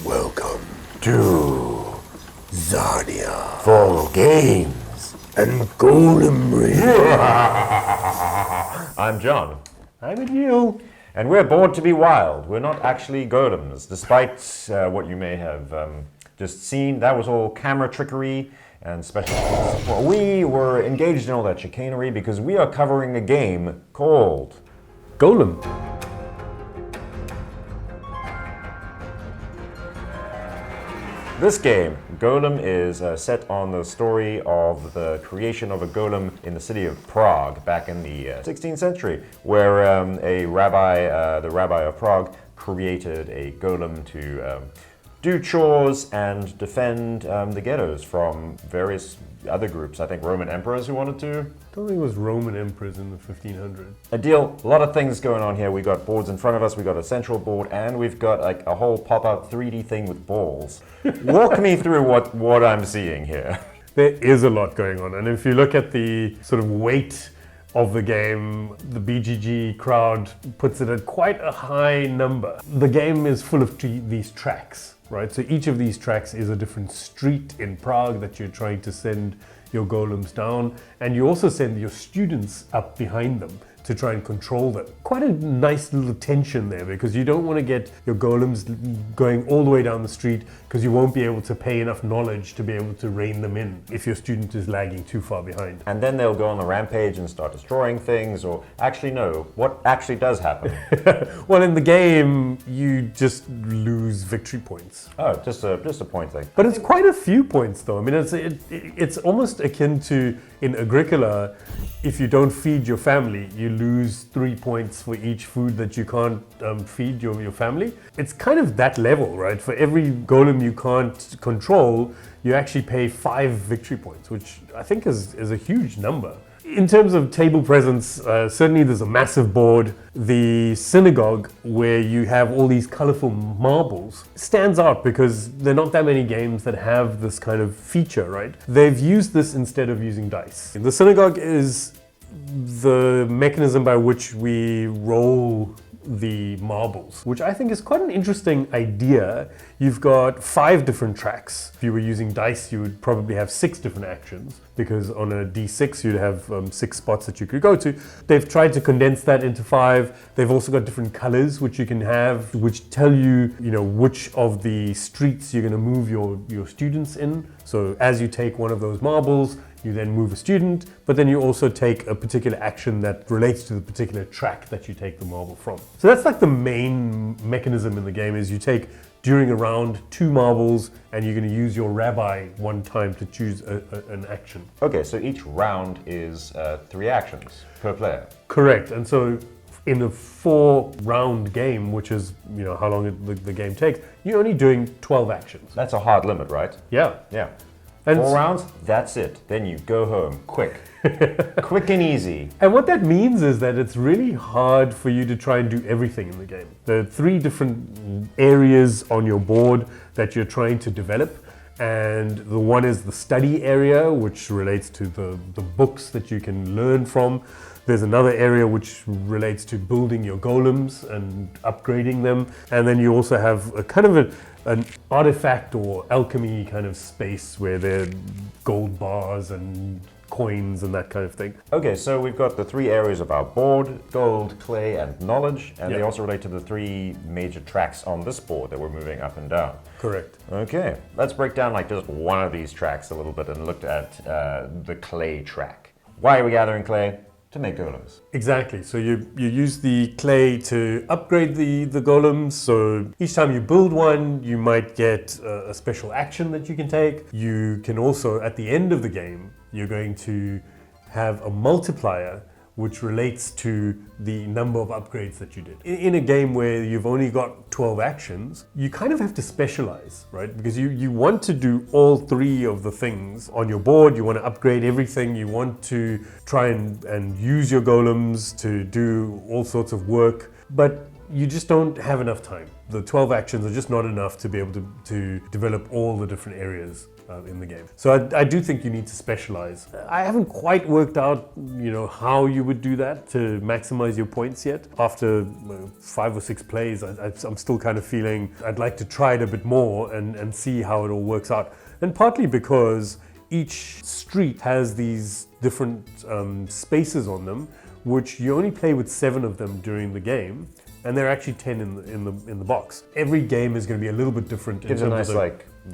Welcome to Zarnia for games and Golem I'm John. I'm Adhil. And we're bored to be wild. We're not actually golems, despite what you may have just seen. That was all camera trickery and special effects. Well, we were engaged in all that chicanery because we are covering a game called Golem. This game, Golem, is set on the story of the creation of a golem in the city of Prague back in the 16th century, where a rabbi, the rabbi of Prague, created a golem to do chores and defend the ghettos from various other groups. I think Roman emperors who wanted to. I don't think it was Roman emperors in the 1500s. Adhil, a lot of things going on here. We got boards in front of us, we got a central board, and we've got like a whole pop-up 3D thing with balls. Walk me through what I'm seeing here. There is a lot going on, and if you look at the sort of weight of the game, the BGG crowd puts it at quite a high number. The game is full of these tracks, right? So each of these tracks is a different street in Prague that you're trying to send your golems down, and you also send your students up behind them to try and control them. Quite a nice little tension there, because you don't want to get your golems going all the way down the street, because you won't be able to pay enough knowledge to be able to rein them in if your student is lagging too far behind. And then they'll go on the rampage and start destroying things, or actually no, what actually does happen? Well, in the game, you just lose victory points. Oh, just a point thing. But it's quite a few points though. I mean, it's almost akin to, in Agricola, if you don't feed your family, you lose 3 points for each food that you can't feed your family. It's kind of that level, right? For every golem you can't control, you actually pay 5 victory points, which I think is a huge number. In terms of table presence, certainly there's a massive board. The synagogue, where you have all these colorful marbles, stands out because there are not that many games that have this kind of feature, right? They've used this instead of using dice. The synagogue is the mechanism by which we roll the marbles, which I think is quite an interesting idea. You've got 5 different tracks. If you were using dice, you would probably have 6 different actions, because on a D6 you'd have 6 spots that you could go to. They've tried to condense that into 5. They've also got different colors which you can have, which tell you, which of the streets you're going to move your students in. So as you take one of those marbles, you then move a student, but then you also take a particular action that relates to the particular track that you take the marble from. So that's like the main mechanism in the game, is you take, during a round, 2 marbles, and you're going to use your rabbi one time to choose an action. Okay, so each round is 3 actions per player. Correct, and so in a 4-round game, which is how long the game takes, you're only doing 12 actions. That's a hard limit, right? Yeah. Yeah. And 4 rounds, that's it. Then you go home, quick. Quick and easy. And what that means is that it's really hard for you to try and do everything in the game. There are 3 different areas on your board that you're trying to develop. And the one is the study area, which relates to the books that you can learn from. There's another area which relates to building your golems and upgrading them. And then you also have a kind of an artifact or alchemy kind of space where there are gold bars and coins and that kind of thing. Okay, so we've got the 3 areas of our board: gold, clay, and knowledge. And they also relate to the 3 major tracks on this board that we're moving up and down. Correct. Okay, let's break down like just one of these tracks a little bit and look at the clay track. Why are we gathering clay? To make golems. Exactly. So you use the clay to upgrade the golems. So each time you build one, you might get a special action that you can take. You can also, at the end of the game, you're going to have a multiplier which relates to the number of upgrades that you did. In a game where you've only got 12 actions, you kind of have to specialize, right? Because you want to do all 3 of the things on your board. You want to upgrade everything. You want to try and use your golems to do all sorts of work. But you just don't have enough time. The 12 actions are just not enough to be able to develop all the different areas in the game. So I do think you need to specialize. I haven't quite worked out, how you would do that to maximize your points yet. After 5 or 6 plays, I'm still kind of feeling I'd like to try it a bit more and see how it all works out. And partly because each street has these different spaces on them, which you only play with 7 of them during the game. And there are actually 10 in the box. Every game is going to be a little bit different. Gives a nice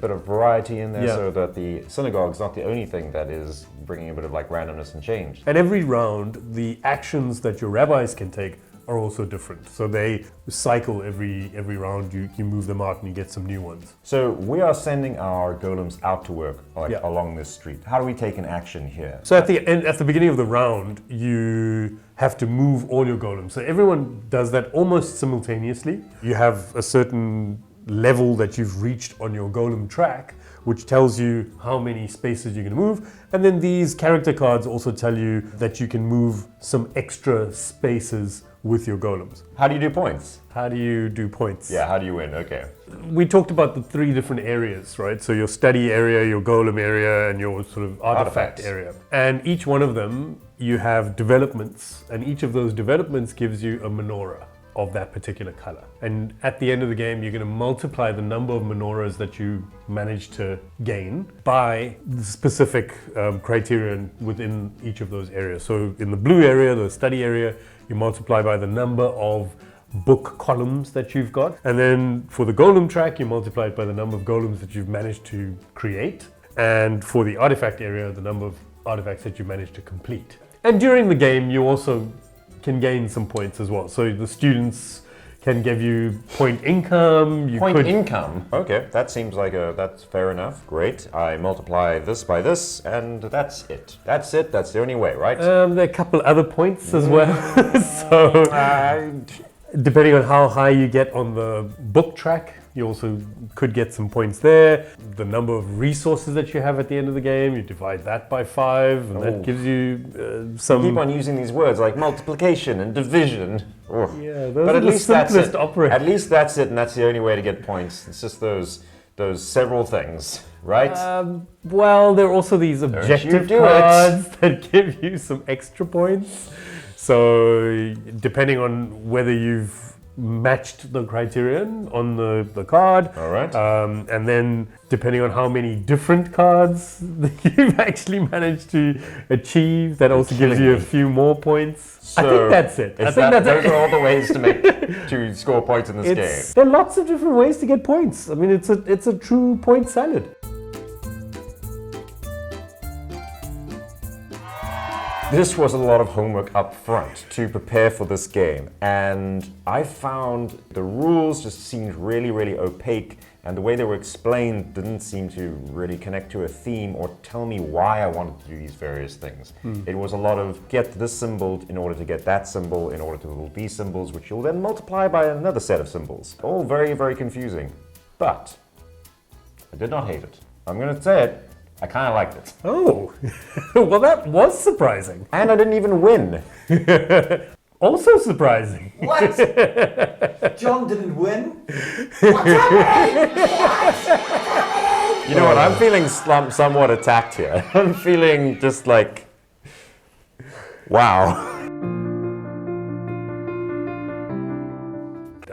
bit of variety in there, so that the synagogue's not the only thing that is bringing a bit of randomness and change. And every round, the actions that your rabbis can take are also different. So they cycle every round. You move them out and you get some new ones. So we are sending our golems out to work along this street. How do we take an action here? So at the beginning of the round, you have to move all your golems. So everyone does that almost simultaneously. You have a certain level that you've reached on your golem track, which tells you how many spaces you're going to move. And then these character cards also tell you that you can move some extra spaces with your golems. How do you do points? How do you do points? Yeah, how do you win? Okay. We talked about the 3 different areas, right? So your study area, your golem area, and your sort of artifact area. And each one of them, you have developments, and each of those developments gives you a menorah of that particular color. And at the end of the game, you're going to multiply the number of menorahs that you manage to gain by the specific criterion within each of those areas. So in the blue area, the study area, you multiply by the number of book columns that you've got. And then for the golem track, you multiply it by the number of golems that you've managed to create. And for the artifact area, the number of artifacts that you managed to complete. And during the game, you also can gain some points as well. So the students can give you point income. Income? Okay, that seems like that's fair enough. Great. I multiply this by this, and that's it. That's it. That's the only way, right? There are a couple other points as well. So depending on how high you get on the book track, you also could get some points there. The number of resources that you have at the end of the game, you divide that by 5, and that gives you some... You keep on using these words like multiplication and division. Yeah, those are the simplest operators. At least that's it, and that's the only way to get points. It's just those several things, right? Well, there are also these objective cards that give you some extra points. So depending on whether you've matched the criterion on the card. All right. And then depending on how many different cards you've actually managed to achieve, that also gives you a few more points. So I think that's it. Those are all the ways to score points in this game. There are lots of different ways to get points. I mean, it's a true point salad. This was a lot of homework up front to prepare for this game, and I found the rules just seemed really, really opaque, and the way they were explained didn't seem to really connect to a theme or tell me why I wanted to do these various things. It was a lot of get this symbol in order to get that symbol, in order to build these symbols, which you'll then multiply by another set of symbols. All very, very confusing. But I did not hate it. I'm going to say it. I kind of liked it. Oh, well, that was surprising. And I didn't even win. Also surprising. What? John didn't win? What's happening? You know what? I'm feeling somewhat attacked here. I'm feeling just like, wow.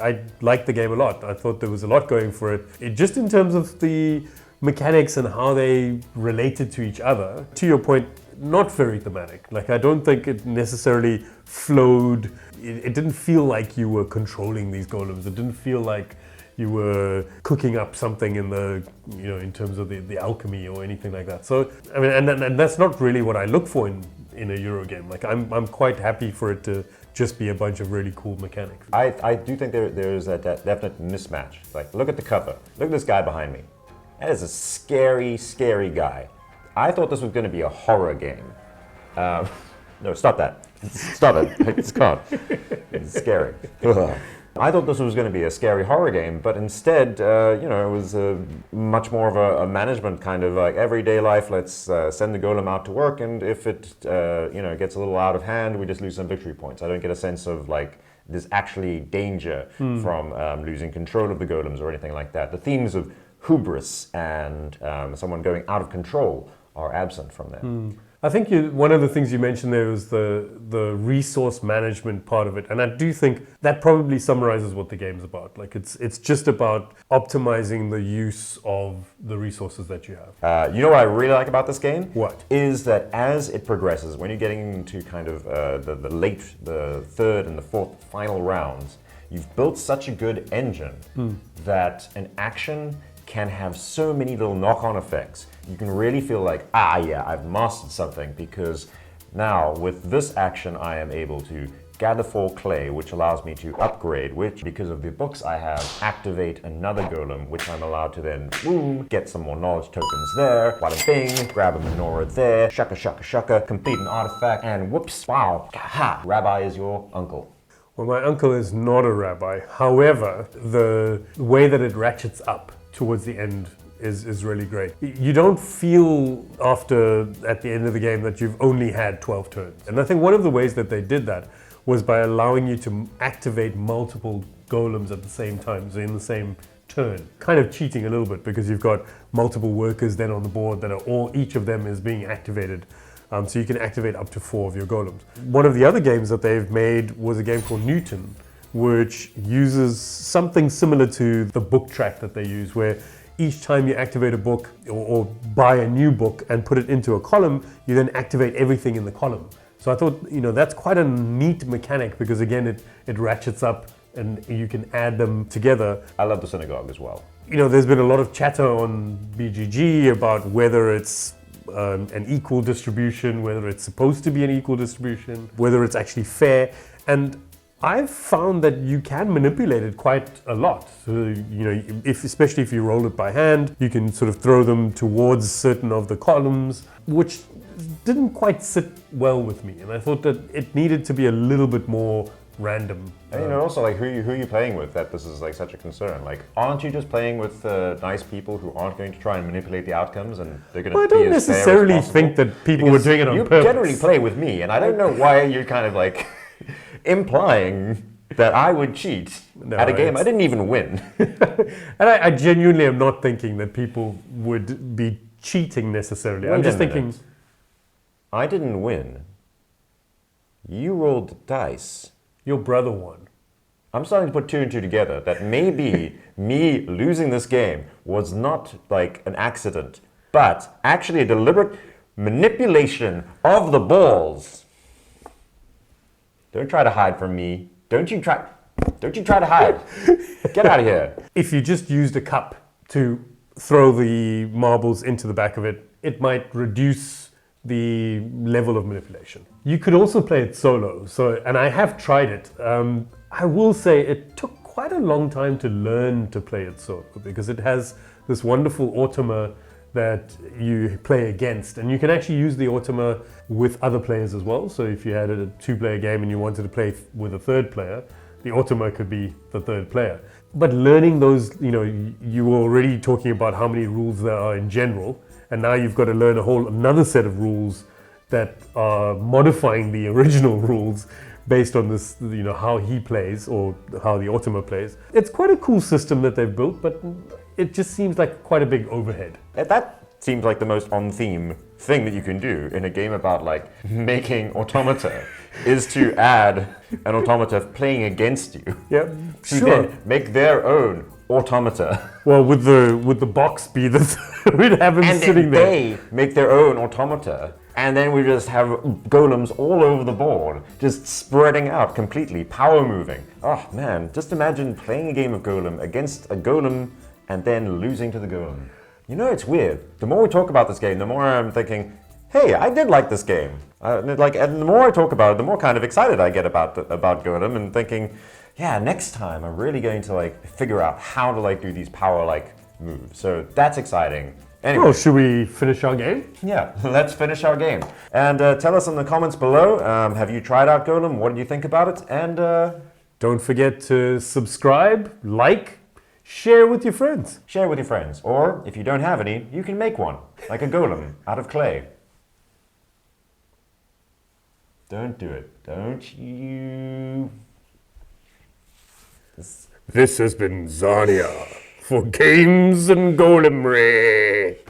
I liked the game a lot. I thought there was a lot going for it. Just in terms of the mechanics and how they related to each other. To your point, not very thematic. Like, I don't think it necessarily flowed. It didn't feel like you were controlling these golems. It didn't feel like you were cooking up something in the, in terms of the alchemy or anything like that. So, I mean, and that's not really what I look for in a Euro game. Like, I'm quite happy for it to just be a bunch of really cool mechanics. I do think there's a definite mismatch. Like, look at the cover. Look at this guy behind me. That is a scary, scary guy. I thought this was going to be a horror game. No, stop that. Stop it. It's gone. It's scary. I thought this was going to be a scary horror game, but instead, it was much more of a management kind of like everyday life. Let's send the golem out to work, and if it, gets a little out of hand, we just lose some victory points. I don't get a sense of like there's actually danger from losing control of the golems or anything like that. The themes of hubris and someone going out of control are absent from there. I think one of the things you mentioned there was the resource management part of it, and I do think that probably summarizes what the game's about. Like it's just about optimizing the use of the resources that you have. You know what I really like about this game? What? Is that as it progresses, when you're getting into kind of the third and the fourth final rounds, you've built such a good engine that an action can have so many little knock-on effects. You can really feel like, yeah, I've mastered something, because now with this action I am able to gather 4 clay, which allows me to upgrade, which, because of the books I have, activate another golem, which I'm allowed to then, boom, get some more knowledge tokens there, bada bing, grab a menorah there, shaka shaka shaka, complete an artifact, and whoops, wow, ha, Rabbi is your uncle. Well, my uncle is not a rabbi. However, the way that it ratchets up towards the end is really great. You don't feel at the end of the game that you've only had 12 turns. And I think one of the ways that they did that was by allowing you to activate multiple golems at the same time, so in the same turn. Kind of cheating a little bit, because you've got multiple workers then on the board that are each of them is being activated. So you can activate up to 4 of your golems. One of the other games that they've made was a game called Newton, which uses something similar to the book track that they use, where each time you activate a book or buy a new book and put it into a column, you then activate everything in the column. So I thought, that's quite a neat mechanic, because again, it ratchets up and you can add them together. I love the synagogue as well. There's been a lot of chatter on BGG about whether it's an equal distribution, whether it's supposed to be an equal distribution, whether it's actually fair. And I've found that you can manipulate it quite a lot. So, especially if you roll it by hand, you can sort of throw them towards certain of the columns, which didn't quite sit well with me. And I thought that it needed to be a little bit more random. And also, like, who are you playing with, that this is like such a concern? Like, aren't you just playing with nice people who aren't going to try and manipulate the outcomes, and they're going to be as fair as possible? I don't necessarily think that people were doing it on purpose. You generally play with me, and I don't know why you're kind of like implying that I would cheat at a game I didn't even win. And I genuinely am not thinking that people would be cheating necessarily. I'm just thinking... I didn't win. You rolled the dice. Your brother won. I'm starting to put 2 and 2 together, that maybe me losing this game was not like an accident, but actually a deliberate manipulation of the balls. Don't try to hide from me. Don't you try to hide. Get out of here. If you just used a cup to throw the marbles into the back of it, it might reduce the level of manipulation. You could also play it solo. And I have tried it. I will say it took quite a long time to learn to play it solo, because it has this wonderful automa that you play against, and you can actually use the automa with other players as well. So if you had a 2-player game and you wanted to play with a 3rd player, the automa could be the 3rd player. But learning those, you were already talking about how many rules there are in general, and now you've got to learn another set of rules that are modifying the original rules based on this, how he plays or how the automa plays. It's quite a cool system that they've built, but it just seems like quite a big overhead. That seems like the most on-theme thing that you can do in a game about like making automata, is to add an automata playing against you. Yeah, to sure. then make their own automata. Well, would the box be we'd have him sitting there. And they make their own automata. And then we just have golems all over the board, just spreading out completely, power moving. Oh man, just imagine playing a game of Golem against a golem and then losing to the golem. It's weird. The more we talk about this game, the more I'm thinking, hey, I did like this game. And the more I talk about it, the more kind of excited I get about Golem, and thinking, yeah, next time I'm really going to figure out how to do these power moves. So that's exciting. Anyway. Well, should we finish our game? Yeah, let's finish our game. And tell us in the comments below, have you tried out Golem? What did you think about it? And don't forget to subscribe, share with your friends. Share with your friends. Or if you don't have any, you can make one, like a golem out of clay. Don't do it. Don't you... This has been Zarnia for Games and Golemry.